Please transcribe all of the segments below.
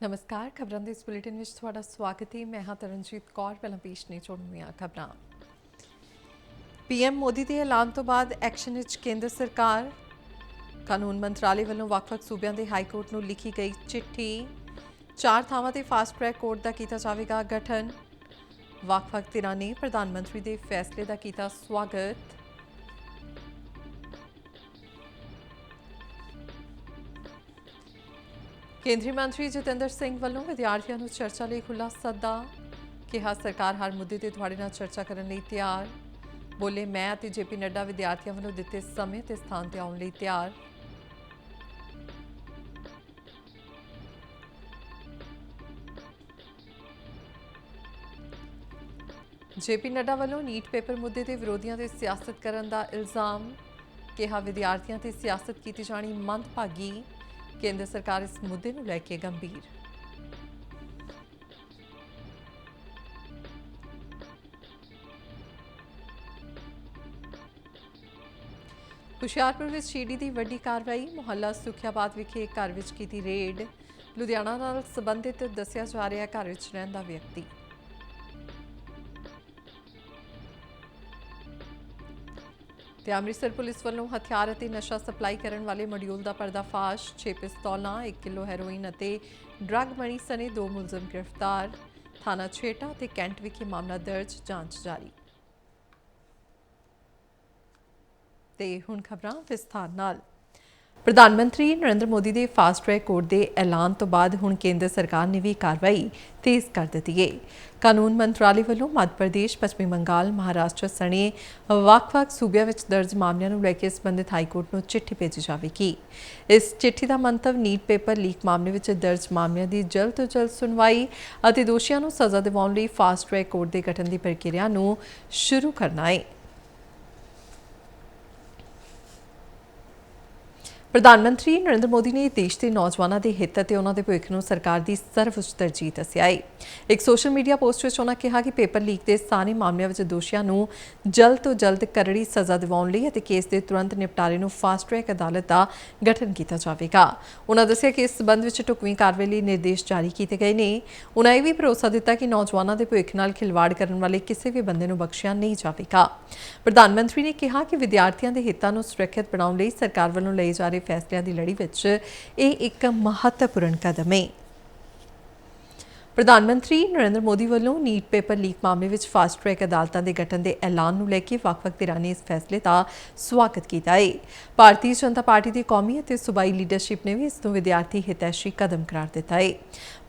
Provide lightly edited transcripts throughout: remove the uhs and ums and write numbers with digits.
नमस्कार खबरों के इस बुलेटिन में थोड़ा स्वागत है। मैं हाँ तरनजीत कौर। पहला पेश ने चुनिया खबर। पीएम मोदी के ऐलान तो बाद एक्शन विच केंद्र सरकार। कानून मंत्रालय वालों वक्-वक् सूबਿਆਂ ਦੇ हाई कोर्ट ਨੂੰ लिखी गई चिट्ठी। 4 ਥਾਵਾਂ ਤੇ फास्ट ट्रैक कोर्ट का किया जाएगा गठन। वक्-वक् ਧਿਰਾਂ ने प्रधानमंत्री के फैसले का किया स्वागत। केंद्रीय मंत्री जितेंद्र सिंह वालों विद्यार्थियों को चर्चा लिए खुला सदा। कहा सरकार हर मुद्दे ते तुहाडे नाल चर्चा करने लई तैयार। बोले मैं ते जेपी नड्डा विद्यार्थियों वालों दिते समय ते स्थान ते आउण लई तैयार। जेपी नड्डा वालों नीट पेपर मुद्दे ते विरोधियों ते सियासत करन दा इल्जाम। कहा विद्यार्थियों ते सियासत की जानी मंदभागी। केंद्र सरकार इस मुद्दे को लेकर गंभीर। हुशियारपुर में शीडी की वड्डी कार्रवाई। मुहल्ला सुखियाबाद विखे एक घर विच कीती रेड। लुधियाना नाल संबंधित दस्सिया जा रहा घर विच रहिंदा व्यक्ति। अमृतसर पुलिस वालों हथियार और नशा सप्लाई करने वाले मॉड्यूल का पर्दाफाश। 6 पिस्तौलां 1 किलो हैरोइन और ड्रग मनी सने 2 मुलजम गिरफ्तार। थाना छेटा और कैंट विखे मामला दर्ज, जांच जारी। ते हुण खबरां विस्तार नाल। प्रधानमंत्री नरेंद्र मोदी के फास्ट ट्रैक कोर्ट के ऐलान तो बाद हुण केंद्र सरकार ने भी कार्रवाई तेज कर दी है। कानून मंत्रालय वालों मध्य प्रदेश, पश्चिमी बंगाल, महाराष्ट्र सने वक्-वक् सूबਿਆਂ ਵਿੱਚ दर्ज मामलों को लेकर संबंधित हाईकोर्ट को चिट्ठी भेजी जाएगी। इस चिट्ठी का मंतव नीट पेपर लीक मामले में दर्ज मामलों की जल्द तो जल्द सुनवाई और दोषियों को सज़ा दिवाउण लई फास्ट ट्रैक कोर्ट के गठन की प्रक्रिया को शुरू करना है। प्रधानमंत्री नरेंद्र मोदी ने देश के नौजवानों के हित और उन्होंने भविख को सरकार की सर्वोच्च तरजीह दस्सिया है। एक सोशल मीडिया पोस्ट में उन्होंने कहा कि पेपर लीक के सारे मामलों में दोषियों को जल्द तो जल्द करड़ी सज़ा दिवाउण लई और केस के तुरंत निपटारे को फास्ट ट्रैक अदालत का गठन किया जाएगा। उन्होंने दस्सिया कि इस संबंध में ढुकवीं कार्रवाई लिए निर्देश जारी किए गए हैं। उन्होंने यह भी भरोसा दिता कि नौजवानों के भविख नाल खिलवाड़ करने वाले किसी भी बंदे को बख्शिया नहीं जाएगा। प्रधानमंत्री ने कहा कि विद्यार्थियों के हितों को सुरक्षित बनाने लई सरकार वालों लिए जा रहे फैसलों की लड़ी विच यह एक महत्वपूर्ण कदम है। प्रधानमंत्री नरेंद्र मोदी वालों नीट पेपर लीक मामले में फास्ट ट्रैक अदालतों के गठन के ऐलान को लेकर वक्-वक् धिरां ने इस फैसले का स्वागत किया है। भारतीय जनता पार्टी की कौमी और सूबाई लीडरशिप ने भी इसनूं विद्यार्थी हितैषी कदम करार दिता है।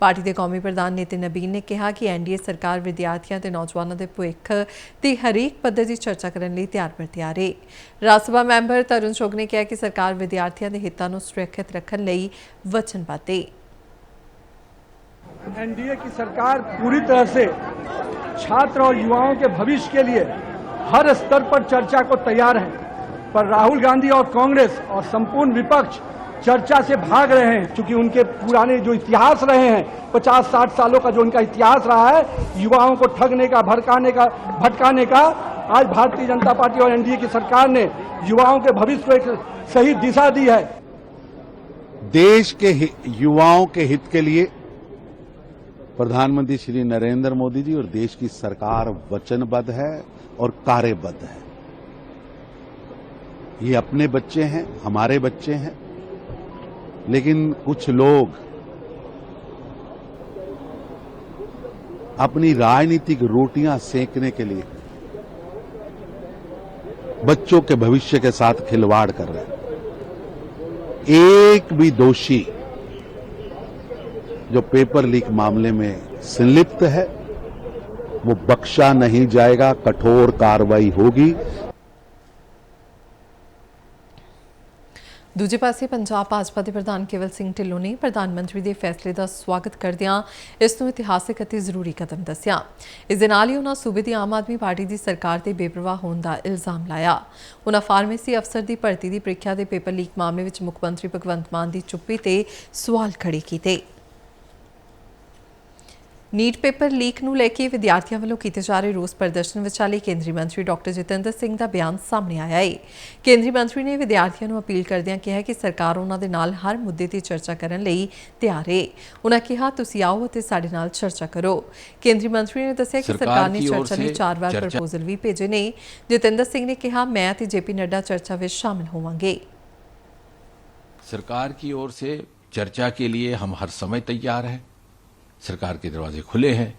पार्टी के कौमी प्रधान नितिन नबीन ने कहा कि एनडीए सरकार विद्यार्थियों और नौजवानों के भविख की हरेक पद्धति की चर्चा करने लिए तैयार पर तैयार है। राज्य सभा मैंबर तरुण चुग ने कहा कि सरकार विद्यार्थियों के हितों को सुरक्षित रखने लिए वचनबद्ध है। एनडीए की सरकार पूरी तरह से छात्र और युवाओं के भविष्य के लिए हर स्तर पर चर्चा को तैयार है, पर राहुल गांधी और कांग्रेस और संपूर्ण विपक्ष चर्चा से भाग रहे हैं। क्योंकि उनके पुराने जो इतिहास रहे हैं, 50-60 सालों का जो उनका इतिहास रहा है, युवाओं को ठगने का, भटकाने का, आज भारतीय जनता पार्टी और एनडीए की सरकार ने युवाओं के भविष्य को एक सही दिशा दी है। देश के युवाओं के हित के लिए प्रधानमंत्री श्री नरेंद्र मोदी जी और देश की सरकार वचनबद्ध है और कार्यबद्ध है। ये अपने बच्चे हैं, हमारे बच्चे हैं, लेकिन कुछ लोग अपनी राजनीतिक रोटियां सेकने के लिए बच्चों के भविष्य के साथ खिलवाड़ कर रहे हैं। एक भी दोषी जो पेपर लीक मामले में संलिप्त है वो बख्शा नहीं जाएगा, कठोर कार्रवाई होगी। दूजे पासे पंजाब भाजपा के प्रधान केवल सिंह ढिल्लों ने प्रधानमंत्री के फैसले का स्वागत करदियां इसनूं इतिहासिक और जरूरी कदम दस्सिया। इस दे नाल ही उन्हां सूबे की आम आदमी पार्टी की सरकार ते बेपरवाह होने का इल्जाम लाया। उन्हां फार्मेसी अफसर की भर्ती की प्रीख्या के पेपर लीक मामले में मुख्यमंत्री भगवंत मान की चुप्पी ते सवाल खड़े किए। ਨੀਟ ਪੇਪਰ ਲੀਕ ਨੂੰ ਲੈ ਕੇ ਵਿਦਿਆਰਥੀਆਂ ਵੱਲੋਂ ਕੀਤੇ ਜਾ ਰਹੇ ਰੋਸ ਪ੍ਰਦਰਸ਼ਨ ਵਿਚਾਲੇ ਕੇਂਦਰੀ ਮੰਤਰੀ ਡਾਕਟਰ ਜਿਤੇਂਦਰ ਸਿੰਘ ਦਾ ਬਿਆਨ ਸਾਹਮਣੇ ਆਇਆ ਹੈ। ਕੇਂਦਰੀ ਮੰਤਰੀ ਨੇ ਵਿਦਿਆਰਥੀਆਂ ਨੂੰ ਅਪੀਲ ਕਰਦਿਆਂ ਕਿਹਾ ਕਿ ਸਰਕਾਰ ਉਹਨਾਂ ਦੇ ਨਾਲ ਹਰ ਮੁੱਦੇ ਤੇ ਚਰਚਾ ਕਰਨ ਲਈ ਤਿਆਰ ਹੈ। ਉਹਨਾਂ ਕਿਹਾ ਤੁਸੀਂ ਆਓ ਅਤੇ ਸਾਡੇ ਨਾਲ ਚਰਚਾ ਕਰੋ। ਕੇਂਦਰੀ ਮੰਤਰੀ ਨੇ ਦੱਸਿਆ ਕਿ ਸਰਕਾਰ ਨੇ ਚਰਚਾ ਲਈ 4 ਵਾਰ ਪ੍ਰਪੋਜ਼ਲ ਵੀ ਭੇਜੇ ਨੇ। ਜਿਤੇਂਦਰ ਸਿੰਘ ਨੇ ਕਿਹਾ ਮੈਂ ਅਤੇ ਜੇਪੀ ਨੱਡਾ ਚਰਚਾ ਵਿੱਚ शामिल होंगे। सरकार की ओर से चर्चा के लिए हम हर समय तैयार हैं। सरकार के दरवाजे खुले हैं।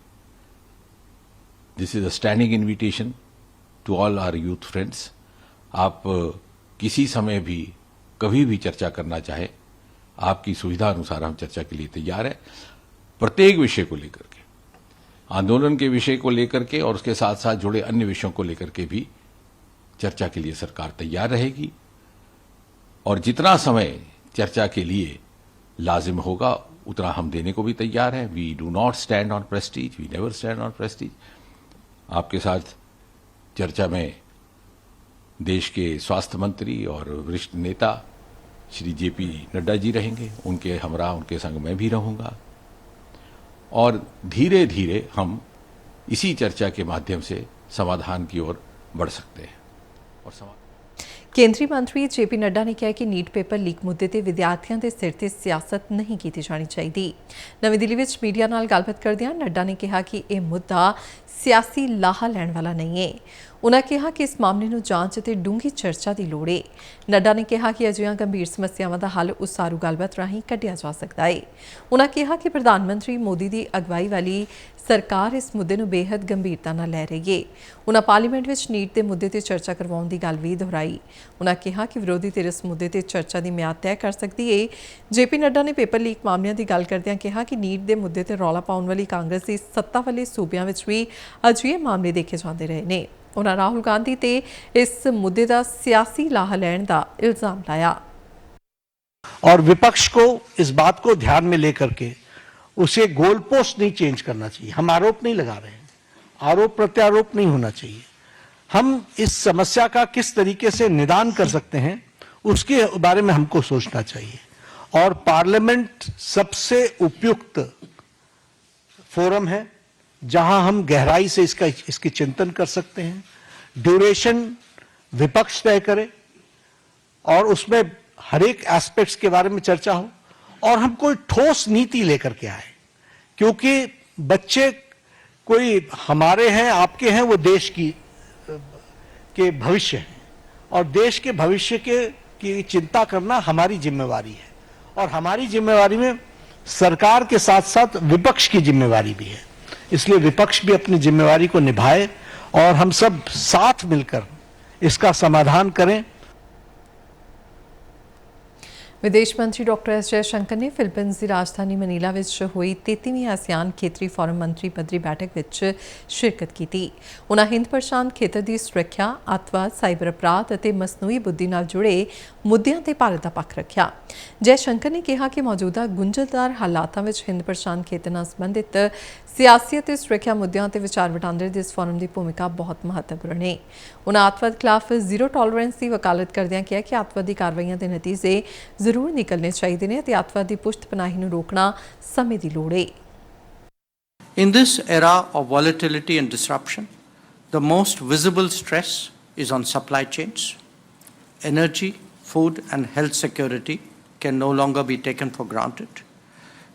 This is a standing invitation to all our youth friends. आप किसी समय भी कभी भी चर्चा करना चाहे, आपकी सुविधा अनुसार हम चर्चा के लिए तैयार हैं। प्रत्येक विषय को लेकर के, आंदोलन के विषय को लेकर के और उसके साथ साथ जुड़े अन्य विषयों को लेकर के भी चर्चा के लिए सरकार तैयार रहेगी। और जितना समय चर्चा के लिए लाजिम होगा उतना हम देने को भी तैयार हैं। We do not stand on prestige, we never stand on prestige. आपके साथ चर्चा में देश के स्वास्थ्य मंत्री और वरिष्ठ नेता श्री जेपी नड्डा जी रहेंगे। उनके हमरा उनके संग मैं भी रहूंगा और धीरे धीरे हम इसी चर्चा के माध्यम से समाधान की ओर बढ़ सकते हैं। ਕੇਂਦਰੀ ਮੰਤਰੀ ਜੇਪੀ ਨੱਡਾ ਨੇ ਕਿਹਾ ਕਿ ਨੀਟ ਪੇਪਰ ਲੀਕ ਮੁੱਦੇ ਤੇ ਵਿਦਿਆਰਥੀਆਂ ਦੇ ਸਿਰ ਤੇ ਸਿਆਸਤ ਨਹੀਂ ਕੀਤੀ ਜਾਣੀ ਚਾਹੀਦੀ। ਨਵੀਂ ਦਿੱਲੀ ਵਿੱਚ ਮੀਡੀਆ ਨਾਲ ਗੱਲਬਾਤ ਕਰਦਿਆਂ ਨੱਡਾ ਨੇ ਕਿਹਾ ਕਿ ਇਹ ਮੁੱਦਾ ਸਿਆਸੀ ਲਾਹਾ ਲੈਣ ਵਾਲਾ ਨਹੀਂ ਹੈ। ਉਨ੍ਹਾਂ ਕਿਹਾ ਕਿ ਇਸ ਮਾਮਲੇ ਨੂੰ ਜਾਂਚ ਅਤੇ ਡੂੰਘੀ ਚਰਚਾ ਦੀ ਲੋੜ ਹੈ। ਨੱਡਾ ਨੇ ਕਿਹਾ ਕਿ ਅਜਿਹੀਆਂ ਗੰਭੀਰ ਸਮੱਸਿਆਵਾਂ ਦਾ ਹੱਲ ਉਸਾਰੂ ਗੱਲਬਾਤ ਰਾਹੀਂ ਕੱਢਿਆ ਜਾ ਸਕਦਾ ਹੈ। ਉਨ੍ਹਾਂ ਕਿਹਾ ਕਿ ਪ੍ਰਧਾਨ ਮੰਤਰੀ ਮੋਦੀ ਦੀ ਅਗਵਾਈ ਵਾਲੀ ਸਰਕਾਰ ਇਸ ਮੁੱਦੇ ਨੂੰ ਬੇਹੱਦ ਗੰਭੀਰਤਾ ਨਾਲ ਲੈ ਰਹੀ ਹੈ। ਉਨ੍ਹਾਂ ਪਾਰਲੀਮੈਂਟ ਵਿੱਚ ਨੀਟ ਦੇ ਮੁੱਦੇ ਤੇ ਚਰਚਾ ਕਰਵਾਉਣ ਦੀ ਗੱਲ ਵੀ ਦੁਹਰਾਈ। ਉਨ੍ਹਾਂ ਕਿਹਾ ਕਿ ਵਿਰੋਧੀ ਧਿਰ ਇਸ ਮੁੱਦੇ ਤੇ ਚਰਚਾ ਦੀ ਮਿਆਦ ਤੈਅ ਕਰ ਸਕਦੀ ਹੈ। ਜੇਪੀ ਨੱਡਾ ਨੇ ਪੇਪਰ ਲੀਕ ਮਾਮਲਿਆਂ ਦੀ ਗੱਲ ਕਰਦਿਆਂ ਕਿਹਾ ਕਿ ਨੀਟ ਦੇ ਮੁੱਦੇ ਤੇ ਰੌਲਾ ਪਾਉਣ ਵਾਲੀ ਕਾਂਗਰਸ ਦੀ ਸੱਤਾ ਵਾਲੇ ਸੂਬਿਆਂ ਵਿੱਚ ਵੀ ਅਜਿਹੇ ਮਾਮਲੇ ਦੇਖੇ ਜਾਂਦੇ ਰਹੇ ਨੇ। उन्होंने राहुल गांधी ते इस मुद्दे का सियासी लाहा लैण का इल्जाम लाया और विपक्ष को इस बात को ध्यान में लेकर के उसे गोल पोस्ट नहीं चेंज करना चाहिए। हम आरोप नहीं लगा रहे हैं, आरोप प्रत्यारोप नहीं होना चाहिए। हम इस समस्या का किस तरीके से निदान कर सकते हैं उसके बारे में हमको सोचना चाहिए और पार्लियामेंट सबसे उपयुक्त फोरम है जहां हम गहराई से इसकी चिंतन कर सकते हैं। ड्यूरेशन विपक्ष तय करे और उसमें हर एक एस्पेक्ट्स के बारे में चर्चा हो और हम कोई ठोस नीति लेकर के आए, क्योंकि बच्चे कोई हमारे हैं आपके हैं, वो देश के भविष्य हैं और देश के भविष्य की चिंता करना हमारी जिम्मेवारी है और हमारी जिम्मेवारी में सरकार के साथ साथ विपक्ष की जिम्मेवारी भी है। इसलिए विपक्ष भी अपनी जिम्मेवारी को निभाए और हम सब साथ मिलकर इसका समाधान करें। विदेश मंत्री डॉक्टर एस जयशंकर ने फिलीपींस की राजधानी मनीला में हुई 33वीं आसियान खेतरी फोरम मंत्री पद्धरी बैठक में शिरकत की। उन्होंने हिंद प्रशांत खेतर की सुरक्षा, अतवाद, साइबर अपराध और मसनूई बुद्धि नाल जुड़े मुद्दों ते भारत का पक्ष रखा। जयशंकर ने कहा कि मौजूदा गुंझलदार हालातों में हिंद प्रशांत खेतर नाल संबंधित सियासी और सुरक्षा मुद्दों ते विचार वटांदरे दी इस फोरम की भूमिका बहुत महत्वपूर्ण है। उन्होंने अतवाद खिलाफ जीरो टॉलरेंस की वकालत करदियां कहा कि अतवादी कार्रवाइयां के नतीजे जरूर निकलने चाहिए ने ते अतवादी पुश्तपनाही नूं रोकना समय दी लोड़ है। In this era of volatility and disruption, the most visible stress is on supply chains. Energy, food and health security can no longer be taken for granted.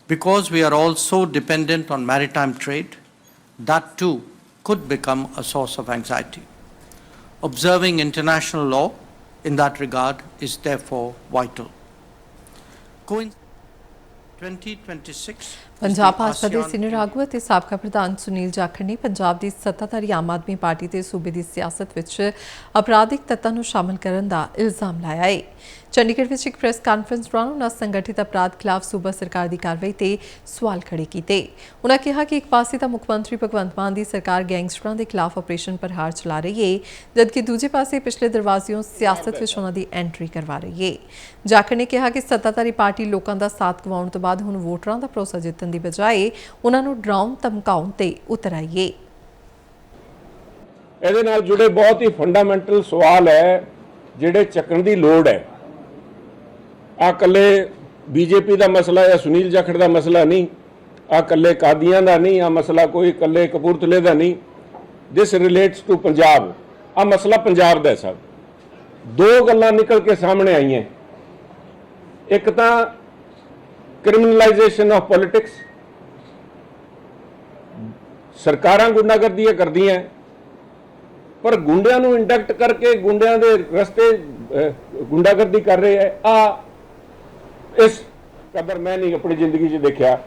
Because we are all so dependent on maritime trade, that too could become a source of anxiety. Observing international law in that regard is therefore vital. 2026 Punjab Bhajpa के senior आगू और साबका प्रधान सुनील जाखड़ ने पंजाब की सत्ताधारी आम आदमी party के सूबे की सियासत में अपराधिक तत्वों को शामिल करने का इल्जाम लाया है। चंडीगढ़ में एक प्रेस कॉन्फ्रेंस दौरान उन्होंने संगठित अपराध खिलाफ सूबा सरकार की कार्रवाई ते सवाल खड़े किए। उन्होंने कहा कि एक पासे तो मुख्यमंत्री भगवंत मान की सरकार गैंगस्टरों के खिलाफ ऑपरेशन प्रहार चला रही है, जबकि दूजे पासे पिछले दरवाजियों सियासत में उन्होंने एंट्री करवा रही है। जाखड़ ने कहा कि सत्ताधारी पार्टी लोगों का साथ गवाउण तो बाद हुण वोटरां दा भरोसा जितण दी बजाए उन्होंने डराउण धमकाउण ते उतर आई है। ਇਹਦੇ ਨਾਲ जुड़े बहुत ही फंडामेंटल सवाल है ਜਿਹੜੇ ਚੱਕਣ ਦੀ ਲੋੜ ਹੈ। ਆ ਕੱਲੇ बीजेपी ਦਾ ਮਸਲਾ ਜਾਂ ਸੁਨੀਲ ਜਾਖੜ ਦਾ ਮਸਲਾ ਨਹੀਂ, ਆ ਕੱਲੇ ਕਾਦੀਆਂ ਦਾ ਨਹੀਂ, ਆ ਮਸਲਾ ਕੋਈ ਕੱਲੇ ਕਪੂਰਥਲੇ ਦਾ ਨਹੀਂ। ਦਿਸ ਰਿਲੇਟਸ ਟੂ ਪੰਜਾਬ। ਆ ਮਸਲਾ ਪੰਜਾਬ ਦਾ ਹੈ ਸਭ। ਦੋ ਗੱਲਾਂ ਨਿਕਲ ਕੇ ਸਾਹਮਣੇ ਆਈਆਂ। ਇੱਕ ਤਾਂ ਕ੍ਰਿਮੀਨਲਾਈਜੇਸ਼ਨ ਆਫ ਪੋਲਿਟਿਕਸ। ਸਰਕਾਰਾਂ ਗੁੰਡਾਗਰਦੀਆਂ ਕਰਦੀਆਂ, ਪਰ ਗੁੰਡਿਆਂ ਨੂੰ ਇੰਡਕਟ ਕਰਕੇ ਗੁੰਡਿਆਂ ਦੇ ਰਸਤੇ ਗੁੰਡਾਗਰਦੀ ਕਰ ਰਹੇ ਹੈ। ਆ ਇਸ ਕਦਰ ਮੈਂ ਨਹੀਂ ਆਪਣੀ ਜ਼ਿੰਦਗੀ 'ਚ ਦੇਖਿਆ।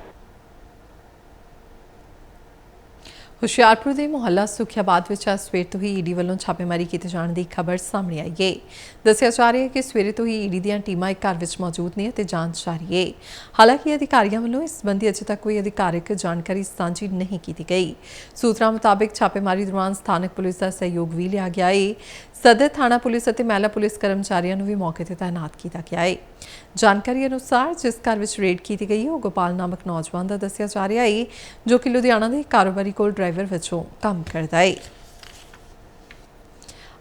ਹੁਸ਼ਿਆਰਪੁਰ ਦੇ ਮੁਹੱਲਾ ਸੁਖਿਆਬਾਦ ਵਿੱਚ ਅੱਜ ਸਵੇਰ ਤੋਂ ਹੀ ਈਡੀ ਵੱਲੋਂ ਛਾਪੇਮਾਰੀ ਕੀਤੇ ਜਾਣ ਦੀ ਖਬਰ ਸਾਹਮਣੇ ਆਈ ਹੈ। ਦੱਸਿਆ ਜਾ ਰਿਹਾ ਹੈ ਕਿ ਸਵੇਰੇ ਤੋਂ ਹੀ ਈਡੀ ਦੀਆਂ ਟੀਮਾਂ ਇੱਕ ਘਰ ਵਿੱਚ ਮੌਜੂਦ ਨੇ ਅਤੇ ਜਾਂਚ ਜਾਰੀ ਹੈ। ਹਾਲਾਂਕਿ ਅਧਿਕਾਰੀਆਂ ਵੱਲੋਂ ਇਸ ਸੰਬੰਧੀ ਅਜੇ ਤੱਕ ਕੋਈ ਅਧਿਕਾਰਕ ਜਾਣਕਾਰੀ ਸਾਂਝੀ ਨਹੀਂ ਕੀਤੀ ਗਈ। ਸੂਤਰਾਂ ਮੁਤਾਬਕ ਛਾਪੇਮਾਰੀ ਦੌਰਾਨ ਸਥਾਨਕ ਪੁਲਿਸ ਦਾ ਸਹਿਯੋਗ ਵੀ ਲਿਆ ਗਿਆ ਹੈ। ਸਦਰ ਥਾਣਾ ਪੁਲਿਸ ਅਤੇ ਮਹਿਲਾ ਪੁਲਿਸ ਕਰਮਚਾਰੀਆਂ ਨੂੰ ਵੀ ਮੌਕੇ ਤੇ ਤਾਇਨਾਤ ਕੀਤਾ ਗਿਆ ਹੈ। ਜਾਣਕਾਰੀ ਅਨੁਸਾਰ ਜਿਸ ਘਰ ਵਿੱਚ ਰੇਡ ਕੀਤੀ ਗਈ ਹੈ ਉਹ ਗੋਪਾਲ ਨਾਮਕ ਨੌਜਵਾਨ ਦਾ ਦੱਸਿਆ ਜਾ ਰਿਹਾ ਹੈ, ਜੋ ਕਿ ਲੁਧਿਆਣਾ ਦੇ ਕਾਰੋਬਾਰੀ ਕੋਲ ਡਰਾਈਵਰ ਵਜੋਂ ਕੰਮ ਕਰਦਾ ਹੈ।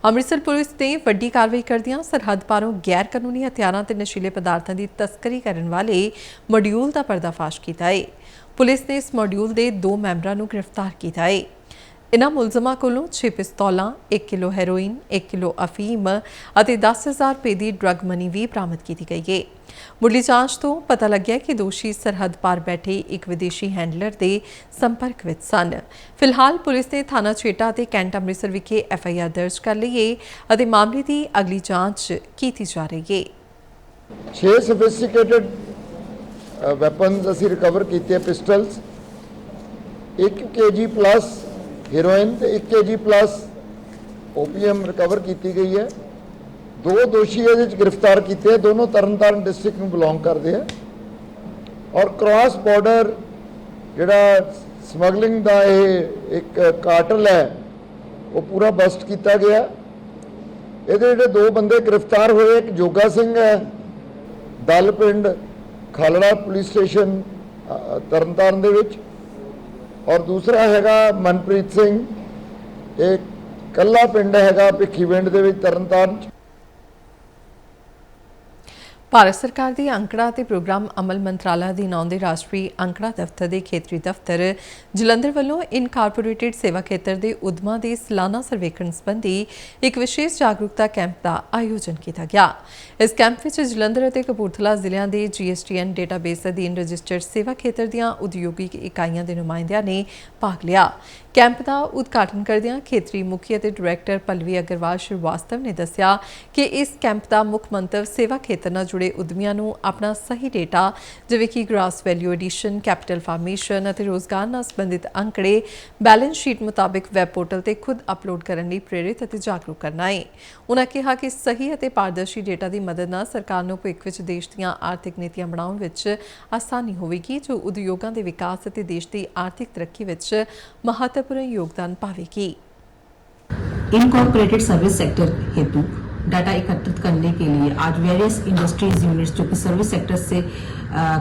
ਅੰਮ੍ਰਿਤਸਰ ਪੁਲਿਸ ਨੇ ਵੱਡੀ ਕਾਰਵਾਈ ਕਰਦਿਆਂ ਸਰਹੱਦ ਪਾਰੋਂ ਗੈਰ ਕਾਨੂੰਨੀ ਹਥਿਆਰਾਂ ਤੇ ਨਸ਼ੀਲੇ ਪਦਾਰਥਾਂ ਦੀ ਤਸਕਰੀ ਕਰਨ ਵਾਲੇ ਮੋਡਿਊਲ ਦਾ ਪਰਦਾਫਾਸ਼ ਕੀਤਾ ਹੈ। ਪੁਲਿਸ ਨੇ ਇਸ ਮੋਡਿਊਲ ਦੇ 2 ਮੈਂਬਰਾਂ ਨੂੰ ਗ੍ਰਿਫਤਾਰ ਕੀਤਾ ਹੈ। ਇਨ੍ਹਾਂ ਮੁਲਜ਼ਮਾਂ ਕੋਲੋਂ 6 ਪਿਸਤੌਲਾਂ, 1 ਕਿਲੋ ਹੈਰੋਇਨ, 1 ਕਿਲੋ ਅਫੀਮ ਅਤੇ 10,000 ਰੁਪਏ ਦੀ ਡਰੱਗ ਮਨੀ ਵੀ ਬਰਾਮਦ ਕੀਤੀ ਗਈ ਹੈ। ਮੁੱਢਲੀ ਜਾਂਚ ਤੋਂ ਪਤਾ ਲੱਗਿਆ ਕਿ ਦੋਸ਼ੀ ਸਰਹੱਦ ਪਾਰ ਬੈਠੇ ਇੱਕ ਵਿਦੇਸ਼ੀ ਹੈਂਡਲਰ ਦੇ ਸੰਪਰਕ ਵਿੱਚ ਸਨ। ਫਿਲਹਾਲ ਪੁਲਿਸ ਨੇ ਥਾਣਾ ਛੇਟਾ ਅਤੇ ਕੈਂਟ ਅੰਮ੍ਰਿਤਸਰ ਵਿਖੇ FIR ਦਰਜ ਕਰ ਲਈ ਹੈ ਅਤੇ ਮਾਮਲੇ ਦੀ ਅਗਲੀ ਜਾਂਚ ਕੀਤੀ ਜਾ ਰਹੀ ਹੈ। 6 ਸੋਫਿਸਟੀਕੇਟਡ ਵੈਪਨਸ ਅਸੀਂ ਰਿਕਵਰ ਕੀਤੇ, ਪਿਸਟਲਸ, 1 kg ਪਲੱਸ ਹੀਰੋਇਨ ਤੇ 1 kg ਪਲੱਸ OPM ਰਿਕਵਰ ਕੀਤੀ ਗਈ ਹੈ। 2 ਦੋਸ਼ੀ ਇਹਦੇ ਵਿੱਚ ਗ੍ਰਿਫਤਾਰ ਕੀਤੇ, ਦੋਨੋਂ ਤਰਨਤਾਰਨ ਡਿਸਟ੍ਰਿਕਟ ਨੂੰ ਬਿਲੋਂਗ ਕਰਦੇ ਆ ਔਰ ਕ੍ਰਾਸ ਬਾਰਡਰ ਜਿਹੜਾ ਸਮਗਲਿੰਗ ਦਾ ਇਹ ਇੱਕ ਕਾਰਟਲ ਹੈ ਉਹ ਪੂਰਾ ਬਸਟ ਕੀਤਾ ਗਿਆ। ਇਹਦੇ ਜਿਹੜੇ 2 ਬੰਦੇ ਗ੍ਰਿਫਤਾਰ ਹੋਏ, ਇੱਕ ਜੋਗਾ ਸਿੰਘ ਹੈ, ਦਲ ਪਿੰਡ ਖਾਲੜਾ ਪੁਲਿਸ ਸਟੇਸ਼ਨ ਤਰਨਤਾਰਨ ਦੇ ਵਿੱਚ, ਔਰ ਦੂਸਰਾ ਹੈਗਾ ਮਨਪ੍ਰੀਤ ਸਿੰਘ, ਇਹ ਕੱਲਾ ਪਿੰਡ ਹੈਗਾ ਭਿੱਖੀਵਿੰਡ ਦੇ ਵਿੱਚ ਤਰਨਤਾਰਨ। ਭਾਰਤ ਸਰਕਾਰ ਦੀ ਅੰਕੜਾ ਅਤੇ ਪ੍ਰੋਗਰਾਮ ਅਮਲ ਮੰਤਰਾਲਾ ਅਧੀਨ ਆਉਂਦੇ ਰਾਸ਼ਟਰੀ ਅੰਕੜਾ ਦਫ਼ਤਰ ਦੇ ਖੇਤਰੀ ਦਫ਼ਤਰ ਜਲੰਧਰ ਵੱਲੋਂ ਇਨਕਾਰਪੋਰੇਟਡ ਸੇਵਾ ਖੇਤਰ ਦੇ ਉਦਮਾਂ ਦੇ ਸਾਲਾਨਾ ਸਰਵੇਖਣ ਸੰਬੰਧੀ ਇੱਕ ਵਿਸ਼ੇਸ਼ ਜਾਗਰੂਕਤਾ ਕੈਂਪ ਦਾ ਆਯੋਜਨ ਕੀਤਾ ਗਿਆ। ਇਸ ਕੈਂਪ ਵਿੱਚ ਜਲੰਧਰ ਅਤੇ ਕਪੂਰਥਲਾ ਜ਼ਿਲ੍ਹਿਆਂ ਦੇ GSTN ਡੇਟਾਬੇਸ ਅਧੀਨ ਰਜਿਸਟਰਡ ਸੇਵਾ ਖੇਤਰ ਦੀਆਂ ਉਦਯੋਗਿਕ ਇਕਾਈਆਂ ਦੇ ਨੁਮਾਇੰਦਿਆਂ ਨੇ ਭਾਗ ਲਿਆ। ਕੈਂਪ ਦਾ ਉਦਘਾਟਨ ਕਰਦਿਆਂ ਖੇਤਰੀ ਮੁਖੀ ਅਤੇ ਡਾਇਰੈਕਟਰ ਪਲਵੀ ਅਗਰਵਾਲ ਸ਼੍ਰੀਵਾਸਤਵ ਨੇ ਦੱਸਿਆ ਕਿ ਇਸ ਕੈਂਪ ਦਾ ਮੁੱਖ ਮੰਤਵ ਸੇਵਾ ਖੇਤਰ ਨਾਲ ਜੁੜੇ ਉਦਮੀਆਂ ਨੂੰ ਆਪਣਾ ਸਹੀ ਡੇਟਾ ਜਿਵੇਂ ਕਿ gross value addition, capital formation ਅਤੇ ਰੋਜ਼ਗਾਰ ਨਾਲ ਸੰਬੰਧਿਤ ਅੰਕੜੇ ਬੈਲੈਂਸ ਸ਼ੀਟ ਮੁਤਾਬਿਕ ਵੈਬ ਪੋਰਟਲ ਤੇ ਖੁਦ ਅਪਲੋਡ ਕਰਨ ਲਈ ਪ੍ਰੇਰਿਤ ਅਤੇ ਜਾਗਰੂਕ ਕਰਨਾ ਹੈ। ਉਨ੍ਹਾਂ ਕਿਹਾ ਕਿ ਸਹੀ ਅਤੇ ਪਾਰਦਰਸ਼ੀ ਡੇਟਾ ਦੀ ਮਦਦ ਨਾਲ ਸਰਕਾਰ ਨੂੰ ਭਵਿੱਖ ਵਿੱਚ ਦੇਸ਼ ਦੀਆਂ ਆਰਥਿਕ ਨੀਤੀਆਂ ਬਣਾਉਣ ਵਿੱਚ ਆਸਾਨੀ ਹੋਵੇਗੀ, ਜੋ ਉਦਯੋਗਾਂ ਦੇ ਵਿਕਾਸ ਅਤੇ ਦੇਸ਼ ਦੀ ਆਰਥਿਕ ਤਰੱਕੀ ਵਿੱਚ महत्वपूर्ण योगदान पावेगी। इनकॉर्पोरेटेड सर्विस सेक्टर हेतु डाटा एकत्रित करने के लिए आज वेरियस इंडस्ट्रीज यूनिट्स जो कि सर्विस सेक्टर से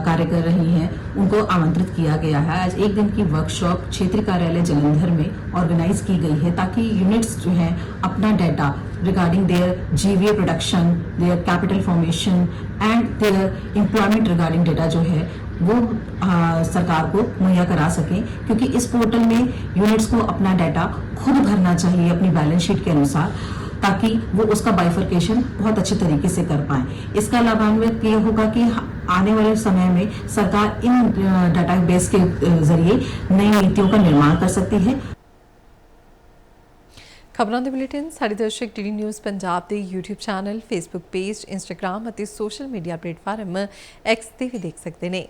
कार्य कर रही हैं उनको आमंत्रित किया गया है। आज एक दिन की वर्कशॉप क्षेत्रीय कार्यालय जलंधर में ऑर्गेनाइज की गई है ताकि यूनिट्स जो हैं अपना data regarding their GVA production, their capital formation and there employment regarding data जो है वो सरकार को मुहैया करा सकें, क्योंकि इस पोर्टल में यूनिट्स को अपना डाटा खुद भरना चाहिए अपनी बैलेंस शीट के अनुसार, ताकि वो उसका बाइफर्केशन बहुत अच्छे तरीके से कर पाए। इसका लाभान्वित ये होगा कि आने वाले समय में सरकार इन डाटाबेस के जरिए नई नीतियों का निर्माण कर सकती है। ਖਬਰਾਂ ਦੇ ਬੁਲੇਟਿਨ ਸਾਡੇ ਦਰਸ਼ਕ DD ਨਿਊਜ਼ ਪੰਜਾਬ ਦੇ YouTube channel, Facebook page, Instagram ਅਤੇ ਸੋਸ਼ਲ ਮੀਡੀਆ ਪਲੇਟਫਾਰਮ X ਤੇ ਵੀ ਦੇਖ ਸਕਦੇ ਨੇ।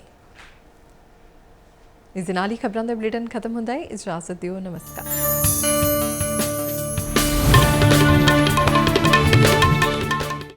ਇਸ ਦੇ ਨਾਲ ਹੀ ਖਬਰਾਂ ਦਾ ਬੁਲੇਟਿਨ ਖਤਮ ਹੁੰਦਾ ਹੈ। ਇਜਾਜ਼ਤ ਦਿਓ, ਨਮਸਕਾਰ।